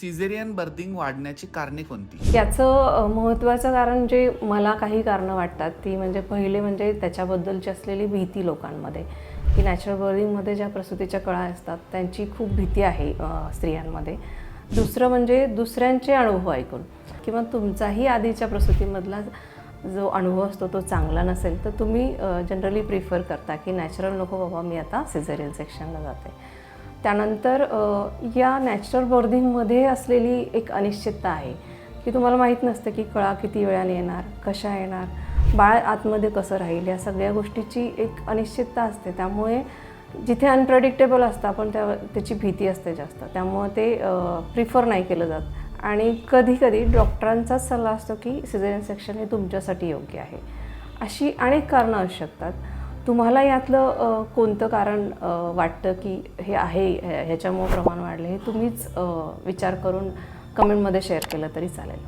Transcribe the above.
Caesarean berthing वाढण्याची कारणे कोणती? याचं महत्त्वाचं कारण जे मला काही कारणं वाटतात ती म्हणजे पहिले म्हणजे त्याच्याबद्दलची असलेली भीती लोकांमध्ये, की नॅचरल बर्थिंगमध्ये ज्या प्रसूतीच्या कळा असतात त्यांची खूप भीती आहे स्त्रियांमध्ये. दुसरं म्हणजे दुसऱ्यांचे अनुभव ऐकून किंवा तुमचाही आधीच्या प्रसूतीमधला जो अनुभव असतो तो चांगला नसेल तर तुम्ही जनरली प्रिफर करता की नॅचरल नको बाबा, मी आता सिझेरियन सेक्शनला जाते. त्यानंतर या नॅचरल बर्थिंगमध्ये असलेली एक अनिश्चितता आहे की तुम्हाला माहीत नसतं की कळा किती वेळाने येणार, कशा येणार, बाळ आतमध्ये कसं राहील, या सगळ्या गोष्टीची एक अनिश्चितता असते. त्यामुळे जिथे अनप्रेडिक्टेबल असतं आपण त्याची भीती असते जास्त, त्यामुळे ते प्रिफर नाही केलं जात. आणि कधीकधी डॉक्टरांचाच सल्ला असतो की सिझेरियन सेक्शन हे तुमच्यासाठी योग्य आहे. अशी अनेक कारणं असू शकतात. तुम्हाला यातलं कोणतं कारण वाटतं की हे आहे, ह्याच्यामुळे प्रमाण वाढले, हे तुम्हीच विचार करून कमेंटमध्ये शेअर केलं तरी चालेल.